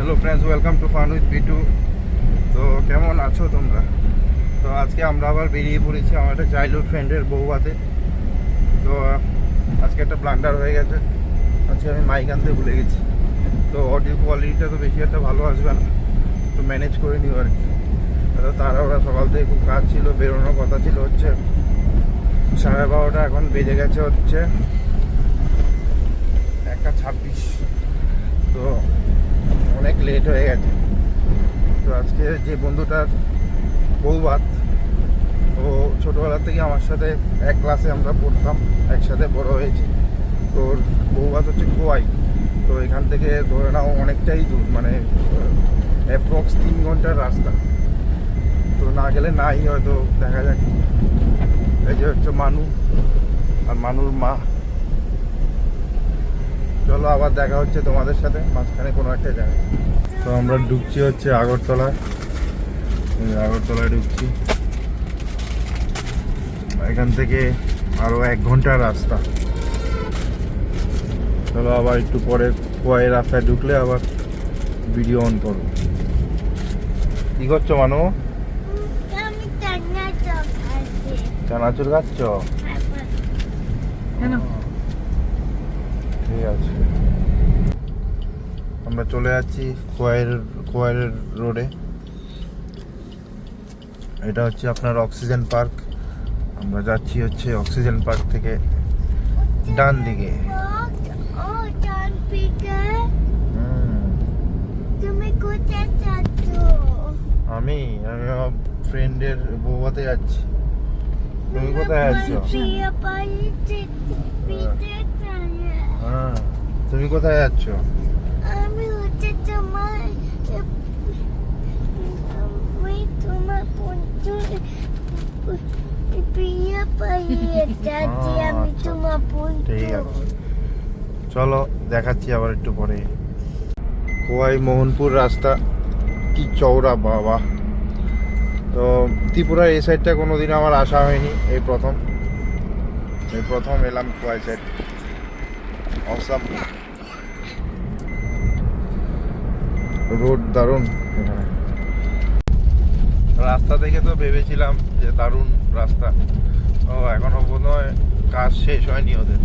Hello friends, welcome to fun with Bittu. তো কেমন আছো তোমরা? তো আজকে আমরা আবার বেরিয়ে পড়েছি আমার একটা চাইল্ডহুড ফ্রেন্ডের বউভাতে। তো আজকে একটা ব্লান্ডার হয়ে গেছে, আজকে আমি মাইক আনতে ভুলে গেছি। তো অডিও কোয়ালিটিটা তো বেশি একটা ভালো আসবে না, তো ম্যানেজ করে নিও আর কি। তো তারা ওরা সকাল থেকে খুব কাজ ছিল, বেরোনোর কথা ছিল হচ্ছে 12:30, এখন বেজে গেছে হচ্ছে 1:26। তো অনেক লেট হয়ে গেছে। তো আজকে যে বন্ধুটার বউভাত, ও ছোটোবেলা থেকে আমার সাথে এক ক্লাসে আমরা পড়তাম, একসাথে বড় হয়েছি। তো ওর বউভাত হচ্ছে খোয়াই। তো এখান থেকে ধরে নাও অনেকটাই দূর, মানে অ্যাপ্রক্স 3 ঘন্টার রাস্তা। তো না গেলে নাই, হয়তো দেখা যাক। এই যে হচ্ছে মানু আর মানুর মা। চলো আবার দেখা হচ্ছে তোমাদের সাথে মাঝখানে কোনো একটা জায়গায়। তো আমরা ঢুকছি হচ্ছে আগরতলায়, আগরতলায় ঢুকছি। এখান থেকে আরও 1 ঘন্টার রাস্তা। চলো আবার একটু পরে খোয়াই রাস্তায় ঢুকলে আবার ভিডিও অন করো। কি করছো মানু? চানাচুর খাচ্ছ? ঠিক আছে, আমরা চলে যাচ্ছি খোয়াইয়ের রোডে। এটা হচ্ছে আপনার অক্সিজেন পার্ক। আমরা যাচ্ছি হচ্ছে অক্সিজেন পার্ক থেকে ডান দিকে। আমি আমার ফ্রেন্ডের বউভাতে যাচ্ছি। তুমি কোথায় যাচ্ছ? হ্যাঁ, তুমি কোথায় যাচ্ছ? আমি হচ্ছে তোমার বিয়ে পাইয়ে যাচ্ছি। আমি তোমার ঠিক আছে, চলো দেখাচ্ছি আবার একটু পরে। খোয়াই মোহনপুর রাস্তা কি চওড়া বাবা! তো ত্রিপুরার এই সাইডটা কোনোদিন আমার আসা হয়নি, এই প্রথম এলাম খোয়াই সাইড। অসাম রোড, দারুণ। এখানে রাস্তা দেখে তো ভেবেছিলাম যে দারুণ রাস্তা। ও এখনো বোধ হয় কাজ শেষ হয়নি ওদের।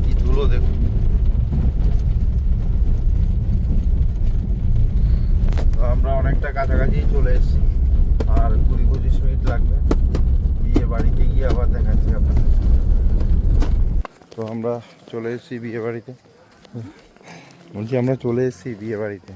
কি ধুলো দেখুন। তো আমরা অনেকটা কাছাকাছি চলে এসেছি, আর 20-25 মিনিট লাগবে। বিয়ে বাড়িতে গিয়ে আবার দেখাচ্ছি আপনাদের। তো আমরা চলে এসেছি বিয়ে বাড়িতে, বলছি আমরা চলে এসেছি বিয়ে বাড়িতে।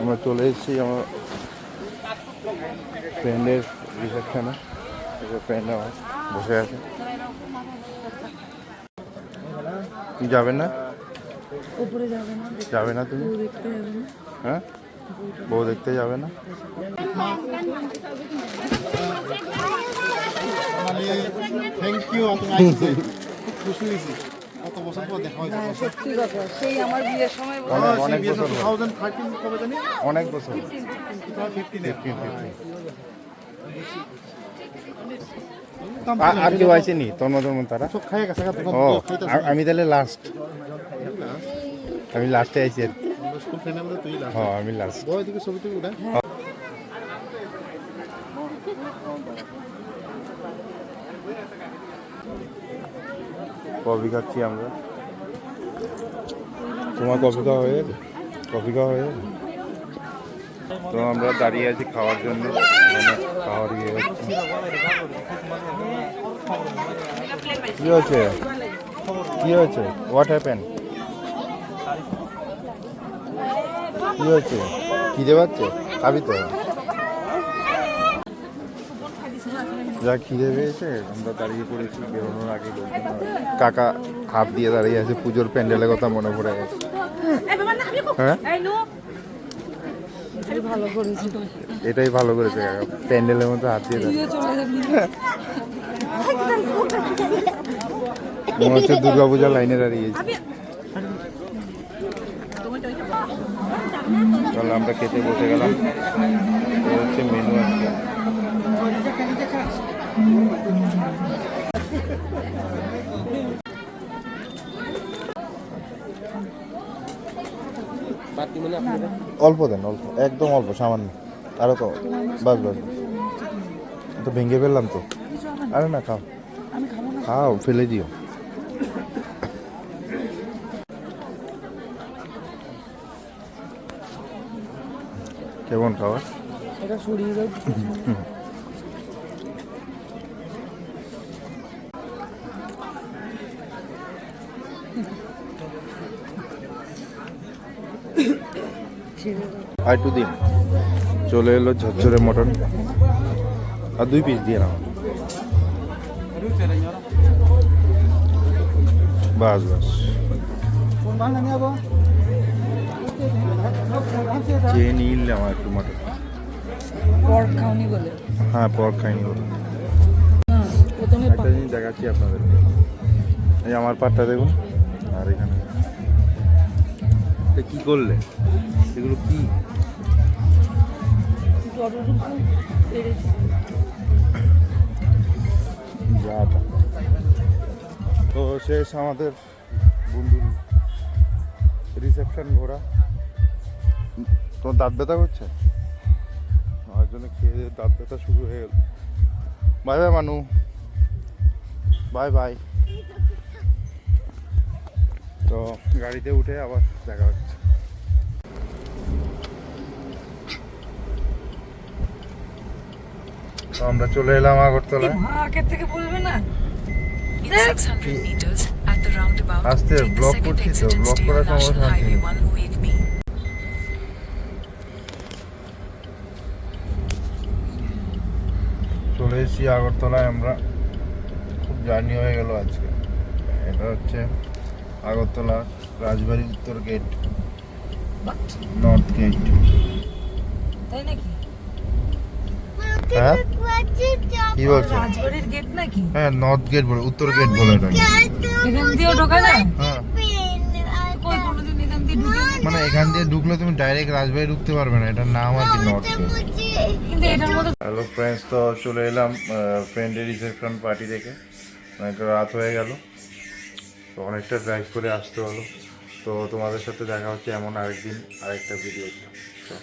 আমরা চলে এসেছি আমার ফ্রেন্ডের রিসেপশনে। ফ্রেন্ড আমার বসে আছে। তুমি যাবে না? যাবে না তুমি? হ্যাঁ, বউ দেখতে যাবে না? Thank you. খুশি হয়েছি, কত বছর পর দেখা হয়েছে। সত্যি কথা, সেই আমার বিয়ের সময় অনেক বছর, 2013 কবে জানি, অনেক বছর। 2015 আর কেউ আসেনি তন্ময় তারা? সব খাই গেছে। ও, আমি তাহলে লাস্ট, আমি লাস্টে আইছি আর কি। স্কুল ফ্রেন্ড আমরা, তুই লাস্ট। হ্যাঁ, আমি লাস্ট। বয় দিকে ছবি তুই উঠা। কফি খাচ্ছি আমরা। তোমার কফি খাওয়া হয়ে গেছে? কফি খাওয়া হয়ে গেছে? তো আমরা দাঁড়িয়ে আছি খাওয়ার জন্য। খাওয়ার ইয়ে হচ্ছে। কি হয়েছে? কি হয়েছে? What happen? কি হয়েছে? খিদে পাচ্ছে? খাবি তো? যা খিদে পেয়েছে, আমরা দাঁড়িয়ে পড়েছি বেরোনোর আগে। কাকা হাত দিয়ে দাঁড়িয়ে আছে, পুজোর প্যান্ডেলের কথা মনে পড়ে গেছে। হ্যাঁ, ভালো করেছি। এটাই ভালো করেছে কাকা, প্যান্ডেলের মধ্যে হাত দিয়ে দাঁড়িয়ে। মনে হচ্ছে দুর্গাপূজার লাইনে দাঁড়িয়েছি। তাহলে আমরা খেতে বসে গেলাম। এই হচ্ছে মেনু আজকে। অল্প দেন, অল্প, একদম অল্প, সামান্য। আরো তো বাস বাস, তো ভেঙে ফেললাম তো। আরে না, খাও খাও, ফেলে দিও। কেমন খাবার? এটা শরীরের আর একটু দিন। চলে এলো ঝরঝরে মটন, আর 2 পিস দিয়ে নাও। বাস বাস, চেয়ে নিলাম আর একটু মটন। পর্ক খাওনি বলে হ্যাঁ, পর্ক খাইনি বলে। না, প্রথমে একটা জিনিস দেখাচ্ছি আপনাদেরকে, এই আমার পাটটা দেখুন, আর এখানে কি করলে, এগুলো কি? যাটা তো শেষ আমাদের বন্ধুর রিসেপশন ঘোরা। তোমার দাঁত ব্যথা করছে? আমার জন্য খেয়ে দাঁত ব্যথা শুরু হয়ে গেল। বাই বাই মানু, বাই বাই। তো গাড়িতে উঠে আবার দেখা হচ্ছে। তো আমরা চলে এলাম আগরতলা। আগের থেকে বলবে না। In 600 meters, at the roundabout, আস্তে take the ব্লক second করছি তো, exit and ব্লক stay করার on National সমস্যা আছে। Highway 108B. চলে এসেছি আগরতলায় আমরা। খুব জার্নি হয়ে গেল আজকে। এটা হচ্ছে আগরতলা রাজবাড়ি উত্তর গেট, নর্থ গেট। তাই নাকি? হ্যাঁ, কি বলছেন? রাজবাড়ির গেট নাকি? হ্যাঁ, নর্থ গেট বলে, উত্তর গেট বলে এটাকে। এখান দিয়েও ঢোকা যায়? হ্যাঁ, কই কোনোদিন এখান দিয়ে ঢুকিনি। মানে এখান দিয়ে ঢুকলে তুমি ডাইরেক্ট রাজবাড়ি ঢুকতে পারবে না, এটার নাম আর কি নর্থ গেট। কিন্তু এটার মধ্যে হ্যালো ফ্রেন্ডস, তো চলে এলাম ফ্রেন্ডের রিসেপশন পার্টি থেকে। অনেকটা রাত হয়ে গেল, তো অনেকটা ড্রাইভ করে আসতে হলো। তো তোমাদের সাথে দেখা হচ্ছে এমন আরেকদিন আরেকটা ভিডিওতে। তো